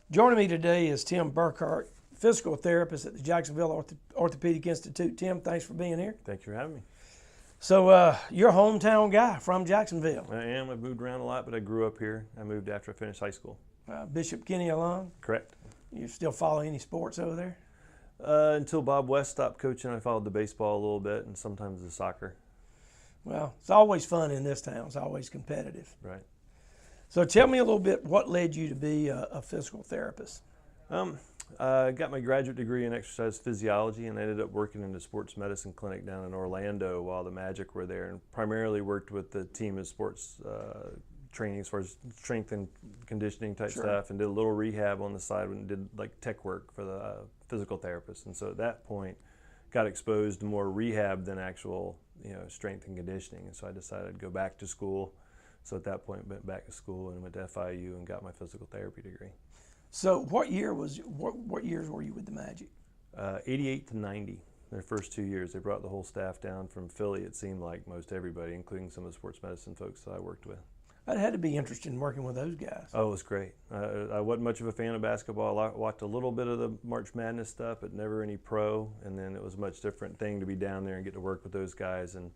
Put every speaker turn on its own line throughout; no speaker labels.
Joining me today is Tim Burkhart, physical therapist at the Jacksonville Orthopedic Institute. Tim, thanks for being here.
Thanks for having me.
So you're a hometown guy from Jacksonville.
I am. I've moved around a lot, but I grew up here. I moved after I finished high school.
Bishop Kenny alum.
Correct.
You still follow any sports over there?
Until Bob West stopped coaching, I followed the baseball a little bit and sometimes the soccer.
Well, it's always fun in this town. It's always competitive.
Right.
So tell me a little bit, what led you to be a physical therapist?
I got my graduate degree in exercise physiology and ended up working in the sports medicine clinic down in Orlando while the Magic were there, and primarily worked with the team of sports training as far as strength and conditioning type stuff, and did a little rehab on the side and did like tech work for the physical therapist. And so at that point got exposed to more rehab than actual strength and conditioning, and so I decided I'd go back to school. So at that point went back to school and went to FIU and got my physical therapy degree.
So what years were you with the Magic?
88 to 90, their first 2 years. They brought the whole staff down from Philly, it seemed like, most everybody, including some of the sports medicine folks that I worked with.
That had to be interesting working with those guys.
Oh, it was great. I wasn't much of a fan of basketball. I watched a little bit of the March Madness stuff, but never any pro. And then it was a much different thing to be down there and get to work with those guys. And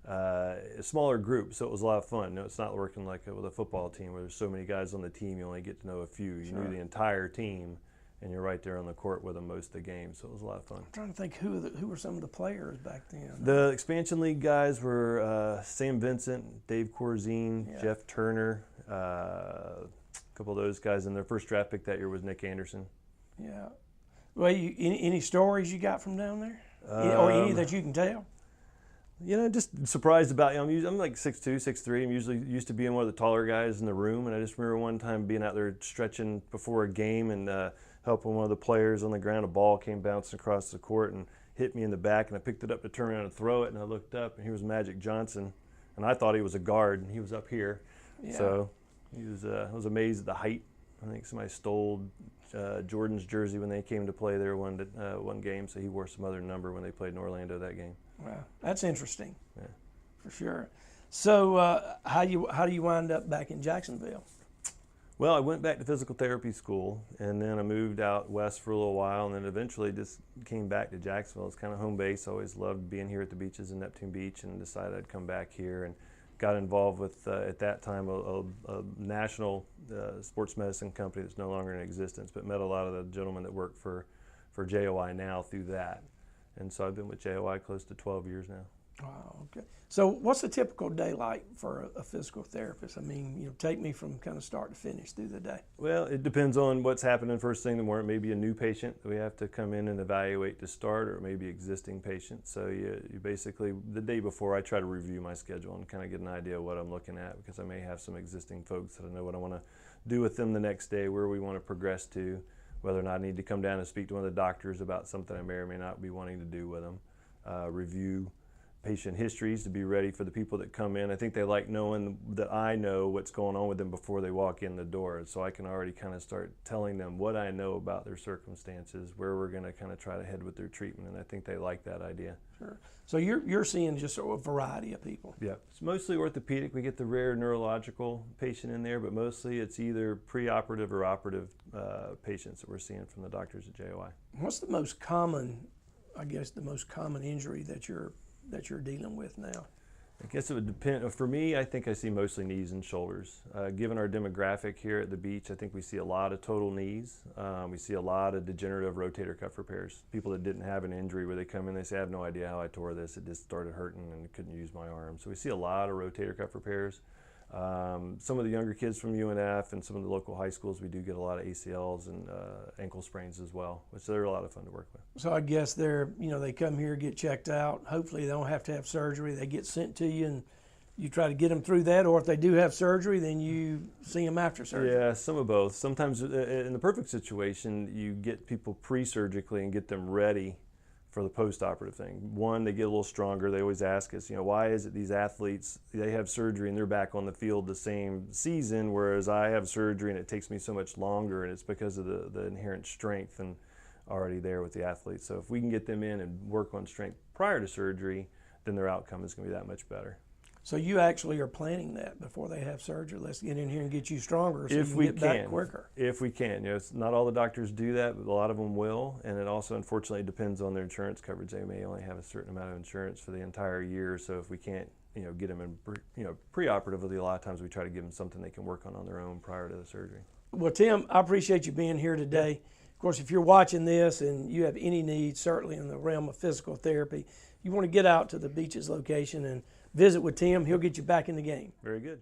a smaller group, so it was a lot of fun. It's not working like with a football team where there's so many guys on the team, you only get to know a few. You knew the entire team, and you're right there on the court with them most of the game, so it was a lot of fun.
I'm trying to think who were some of the players back then.
The expansion league guys were Sam Vincent, Dave Corzine, Jeff Turner, a couple of those guys, and their first draft pick that year was Nick Anderson.
Yeah. Well, any stories you got from down there, or any that you can tell?
Just surprised about, I'm like 6'2", 6'3". I'm usually used to being one of the taller guys in the room, and I just remember one time being out there stretching before a game and helping one of the players on the ground. A ball came bouncing across the court and hit me in the back, and I picked it up to turn around and throw it, and I looked up, and he was Magic Johnson, and I thought he was a guard, and he was up here. Yeah. So I was amazed at the height. I think somebody stole Jordan's jersey when they came to play there one game, so he wore some other number when they played in Orlando that game.
Wow, that's interesting.
Yeah,
for sure. So how do you wind up back in Jacksonville?
Well, I went back to physical therapy school, and then I moved out west for a little while, and then eventually just came back to Jacksonville. It's kind of home base. I always loved being here at the beaches in Neptune Beach, and decided I'd come back here, and got involved with, at that time, a national sports medicine company that's no longer in existence, but met a lot of the gentlemen that work for JOI now through that. And so I've been with JOI close to 12 years now.
Wow, okay. So what's a typical day like for a physical therapist? I mean, take me from kind of start to finish through the day.
Well, it depends on what's happening first thing in the morning. Maybe a new patient that we have to come in and evaluate to start, or maybe existing patients. So you basically, the day before, I try to review my schedule and kind of get an idea of what I'm looking at, because I may have some existing folks that I know what I want to do with them the next day, where we want to progress to, whether or not I need to come down and speak to one of the doctors about something I may or may not be wanting to do with them. Review patient histories to be ready for the people that come in. I think they like knowing that I know what's going on with them before they walk in the door, so I can already kind of start telling them what I know about their circumstances, where we're going to kind of try to head with their treatment, and I think they like that idea.
Sure. So you're seeing just a variety of people.
Yeah, it's mostly orthopedic. We get the rare neurological patient in there, but mostly it's either preoperative or operative patients that we're seeing from the doctors at JOI.
What's the most common, injury that you're dealing with now?
I guess it would depend. For me, I think I see mostly knees and shoulders. Given our demographic here at the beach, I think we see a lot of total knees. We see a lot of degenerative rotator cuff repairs. People that didn't have an injury, where they come in, they say, I have no idea how I tore this. It just started hurting and couldn't use my arm. So we see a lot of rotator cuff repairs. Some of the younger kids from UNF and some of the local high schools, we do get a lot of ACLs and ankle sprains as well, which they're a lot of fun to work with.
So I guess they come here, get checked out. Hopefully they don't have to have surgery. They get sent to you and you try to get them through that, or if they do have surgery, then you see them after surgery.
Yeah, some of both. Sometimes in the perfect situation, you get people pre-surgically and get them ready for the post-operative thing. One, they get a little stronger. They always ask us, why is it these athletes, they have surgery and they're back on the field the same season, whereas I have surgery and it takes me so much longer, and it's because of the inherent strength and already there with the athletes. So if we can get them in and work on strength prior to surgery, then their outcome is going to be that much better.
So you actually are planning that before they have surgery. Let's get in here and get you stronger so
If
you can
we
get back
can.
quicker.
If we can. It's not all the doctors do that, but a lot of them will. And it also, unfortunately, depends on their insurance coverage. They may only have a certain amount of insurance for the entire year. So if we can't, get them in, preoperatively, a lot of times we try to give them something they can work on their own prior to the surgery.
Well, Tim, I appreciate you being here today. Of course, if you're watching this and you have any needs, certainly in the realm of physical therapy, you want to get out to the Beaches location and visit with Tim. He'll get you back in the game.
Very good.